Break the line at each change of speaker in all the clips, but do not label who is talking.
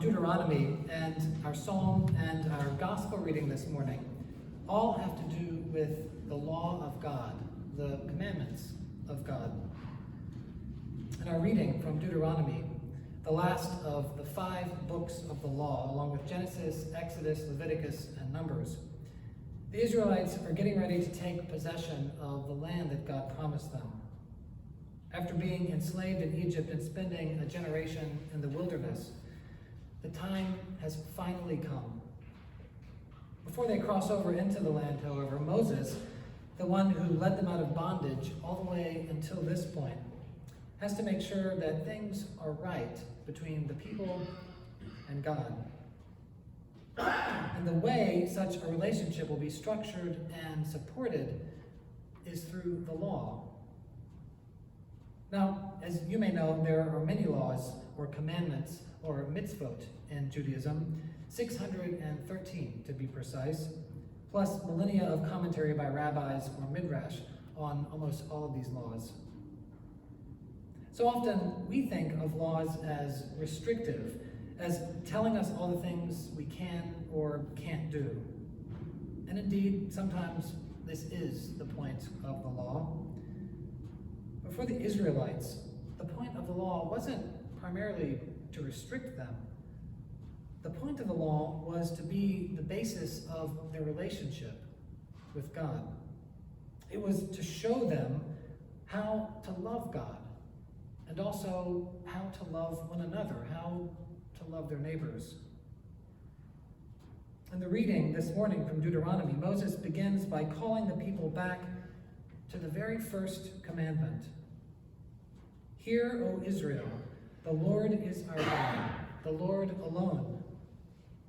Deuteronomy and our psalm and our gospel reading this morning all have to do with the law of God, the commandments of God. In our reading from Deuteronomy, the last of the 5 books of the law, along with Genesis, Exodus, Leviticus, and Numbers, the Israelites are getting ready to take possession of the land that God promised them. After being enslaved in Egypt and spending a generation in the wilderness, the time has finally come. Before they cross over into the land, however, Moses, the one who led them out of bondage all the way until this point, has to make sure that things are right between the people and God. And the way such a relationship will be structured and supported is through the law. Now, as you may know, there are many laws or commandments or mitzvot in Judaism, 613 to be precise, plus millennia of commentary by rabbis or midrash on almost all of these laws. So often we think of laws as restrictive, as telling us all the things we can or can't do. And indeed, sometimes this is the point of the law. But for the Israelites, the point of the law wasn't primarily to restrict them. The point of the law was to be the basis of their relationship with God. It was to show them how to love God, and also how to love one another, how to love their neighbors. In the reading this morning from Deuteronomy, Moses begins by calling the people back to the very first commandment. Hear, O Israel, the Lord is our God, the Lord alone.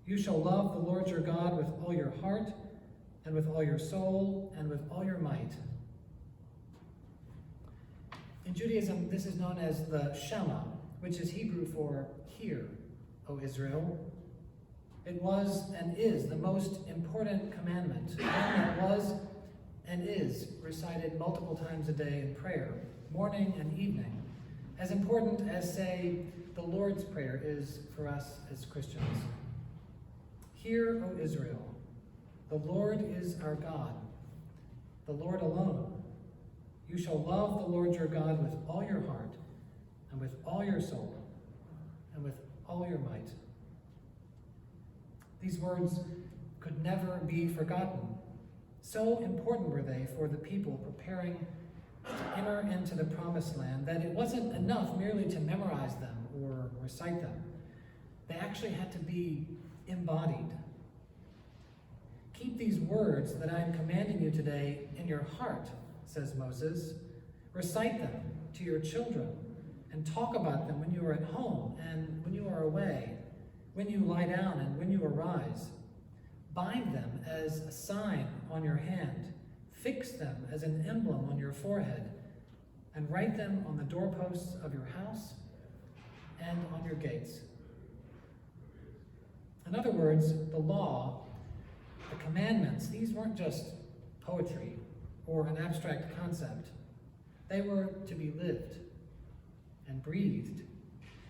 You shall love the Lord your God with all your heart, and with all your soul, and with all your might. In Judaism, this is known as the Shema, which is Hebrew for hear, O Israel. It was and is the most important commandment, one that was and is recited multiple times a day in prayer, morning and evening, as important as, say, the Lord's Prayer is for us as Christians. Hear, O Israel, the Lord is our God, the Lord alone. You shall love the Lord your God with all your heart, and with all your soul, and with all your might. These words could never be forgotten. So important were they for the people preparing to enter into the promised land that it wasn't enough merely to memorize them or recite them. They actually had to be embodied. Keep these words that I am commanding you today in your heart, says Moses. Recite them to your children and talk about them when you are at home and when you are away, when you lie down and when you arise. Bind them as a sign on your hand. Fix them as an emblem on your forehead, and write them on the doorposts of your house and on your gates. In other words, the law, the commandments, these weren't just poetry or an abstract concept. They were to be lived and breathed.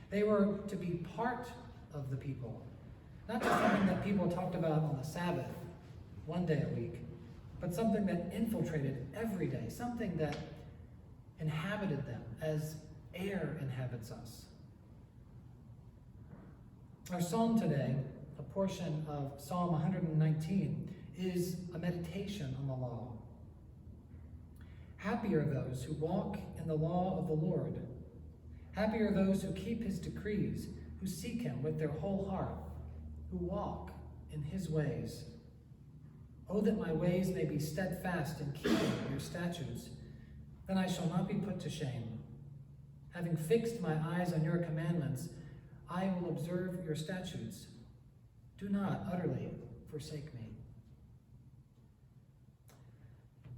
They were to be part of the people, not just something that people talked about on the Sabbath, one day a week, but something that infiltrated every day, something that inhabited them as air inhabits us. Our psalm today, a portion of Psalm 119, is a meditation on the law. Happy are those who walk in the law of the Lord. Happy are those who keep his decrees, who seek him with their whole heart, who walk in his ways. Oh, that my ways may be steadfast in keeping your statutes. Then I shall not be put to shame. Having fixed my eyes on your commandments, I will observe your statutes. Do not utterly forsake me.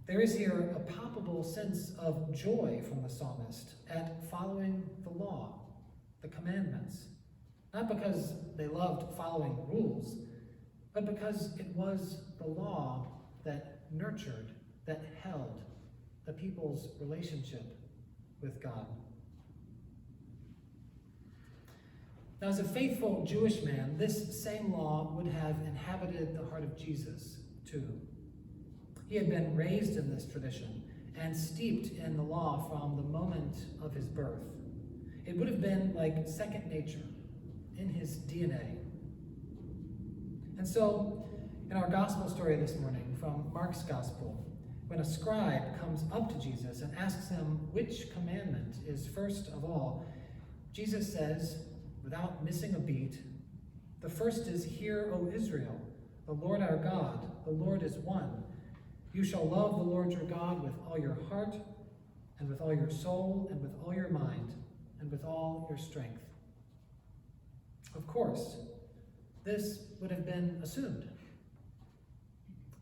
There is here a palpable sense of joy from the psalmist at following the law, the commandments, not because they loved following rules, but because it was the law that nurtured, that held the people's relationship with God. Now, as a faithful Jewish man, this same law would have inhabited the heart of Jesus, too. He had been raised in this tradition and steeped in the law from the moment of his birth. It would have been like second nature in his DNA. And so, in our gospel story this morning from Mark's gospel, when a scribe comes up to Jesus and asks him which commandment is first of all, Jesus says, without missing a beat, the first is, "Hear, O Israel, the Lord our God, the Lord is one. You shall love the Lord your God with all your heart, and with all your soul, and with all your mind, and with all your strength." Of course, this would have been assumed.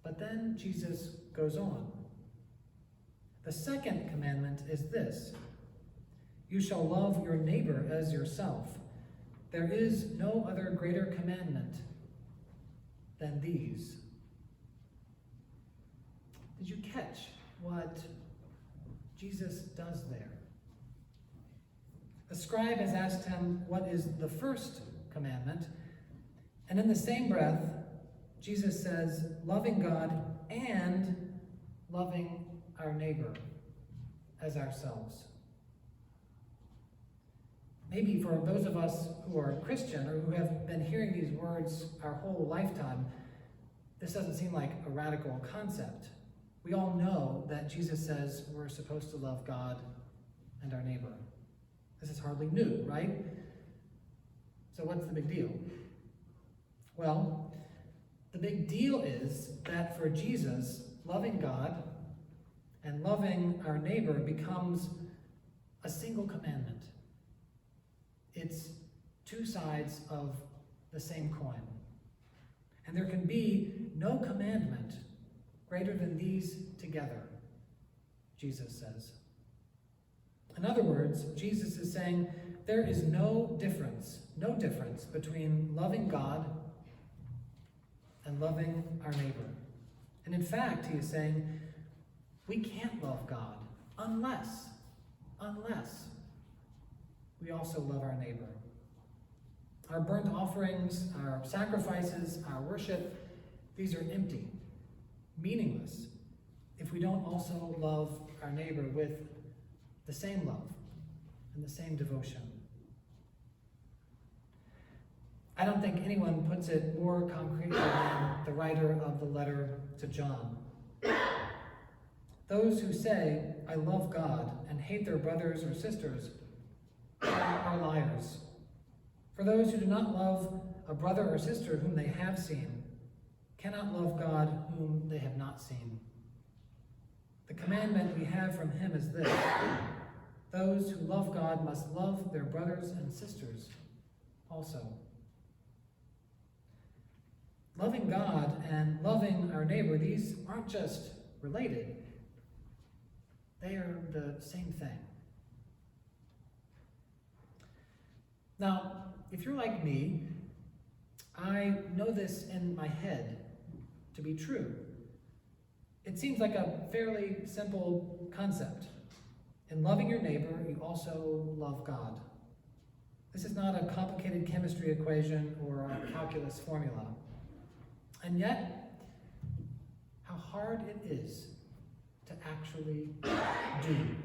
But then Jesus goes on. The second commandment is this: "You shall love your neighbor as yourself. There is no other greater commandment than these." Did you catch what Jesus does there? The scribe has asked him what is the first commandment, and in the same breath, Jesus says, loving God and loving our neighbor as ourselves. Maybe for those of us who are Christian or who have been hearing these words our whole lifetime, this doesn't seem like a radical concept. We all know that Jesus says we're supposed to love God and our neighbor. This is hardly new, right? So what's the big deal? Well, the big deal is that for Jesus, loving God and loving our neighbor becomes a single commandment. It's two sides of the same coin. And there can be no commandment greater than these together, Jesus says. In other words, Jesus is saying there is no difference between loving God and loving our neighbor. And in fact, he is saying we can't love God unless we also love our neighbor. Our burnt offerings, our sacrifices, our worship, these are empty, meaningless, if we don't also love our neighbor with the same love and the same devotion. I don't think anyone puts it more concretely than the writer of the letter to John. Those who say, "I love God," and hate their brothers or sisters are liars. For those who do not love a brother or sister whom they have seen cannot love God whom they have not seen. The commandment we have from him is this: those who love God must love their brothers and sisters also. Loving God and loving our neighbor, these aren't just related. They are the same thing. Now, if you're like me, I know this in my head to be true. It seems like a fairly simple concept. In loving your neighbor, you also love God. This is not a complicated chemistry equation or a calculus formula. And yet, how hard it is to actually do.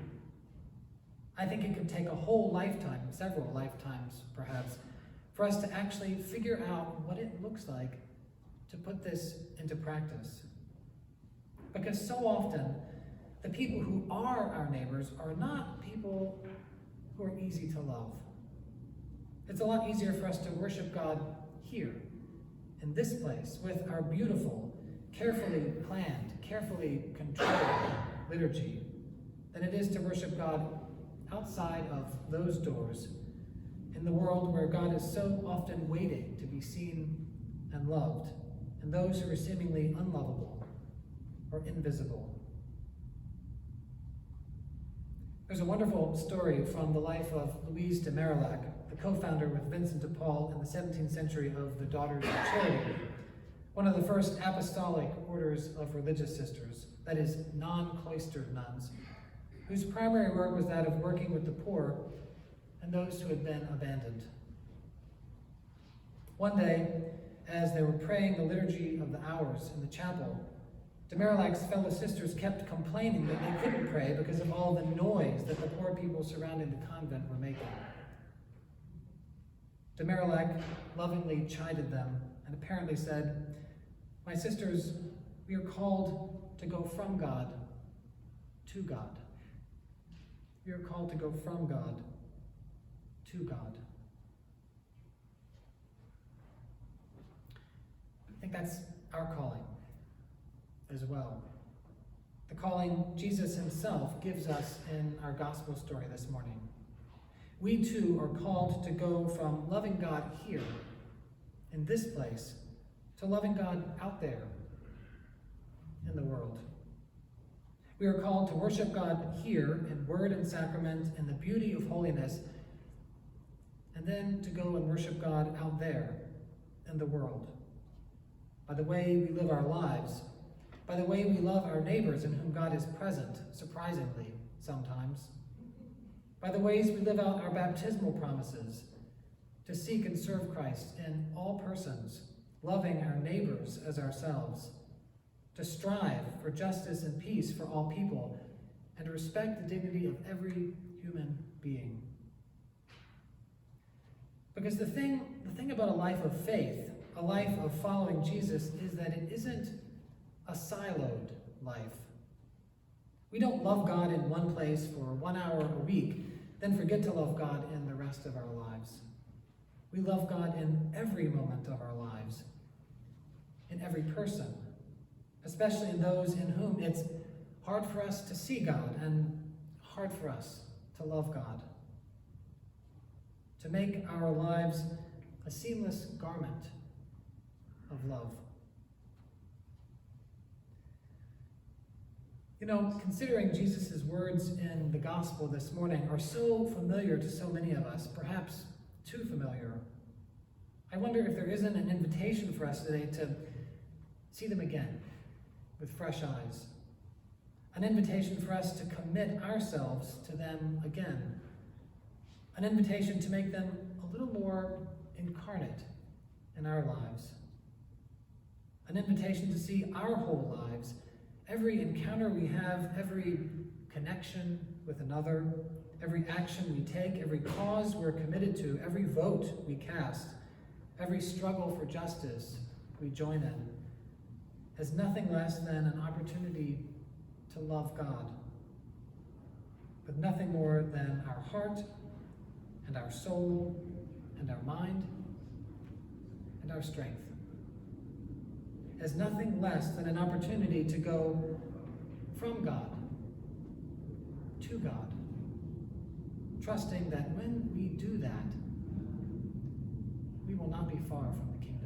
I think it could take a whole lifetime, several lifetimes perhaps, for us to actually figure out what it looks like to put this into practice. Because so often, the people who are our neighbors are not people who are easy to love. It's a lot easier for us to worship God here, in this place, with our beautiful, carefully planned, carefully controlled liturgy, than it is to worship God outside of those doors, in the world where God is so often waiting to be seen and loved, and those who are seemingly unlovable or invisible. There's a wonderful story from the life of Louise de Marillac, the co-founder with Vincent de Paul in the 17th century of the Daughters of Charity, one of the first apostolic orders of religious sisters, that is, non-cloistered nuns, whose primary work was that of working with the poor and those who had been abandoned. One day, as they were praying the liturgy of the hours in the chapel, Demerilak's fellow sisters kept complaining that they couldn't pray because of all the noise that the poor people surrounding the convent were making. Demerilak lovingly chided them and apparently said, "My sisters, we are called to go from God to God. We are called to go from God to God." I think that's our calling as well. The calling Jesus himself gives us in our gospel story this morning. We too are called to go from loving God here, in this place, to loving God out there in the world. We are called to worship God here in word and sacrament in the beauty of holiness, and then to go and worship God out there in the world, by the way we live our lives, by the way we love our neighbors in whom God is present, surprisingly, sometimes, by the ways we live out our baptismal promises to seek and serve Christ in all persons, loving our neighbors as ourselves, to strive for justice and peace for all people, and to respect the dignity of every human being. Because the thing about a life of faith, a life of following Jesus, is that it isn't a siloed life. We don't love God in one place for 1 hour a week, then forget to love God in the rest of our lives. We love God in every moment of our lives, in every person, especially in those in whom it's hard for us to see God and hard for us to love God. To make our lives a seamless garment of love. You know, considering Jesus' words in the gospel this morning are so familiar to so many of us, perhaps too familiar, I wonder if there isn't an invitation for us today to see them again with fresh eyes. An invitation for us to commit ourselves to them again. An invitation to make them a little more incarnate in our lives. An invitation to see our whole lives, every encounter we have, every connection with another, every action we take, every cause we're committed to, every vote we cast, every struggle for justice we join in, as nothing less than an opportunity to love God, with nothing more than our heart and our soul and our mind and our strength, as nothing less than an opportunity to go from God to God, trusting that when we do that, we will not be far from the kingdom.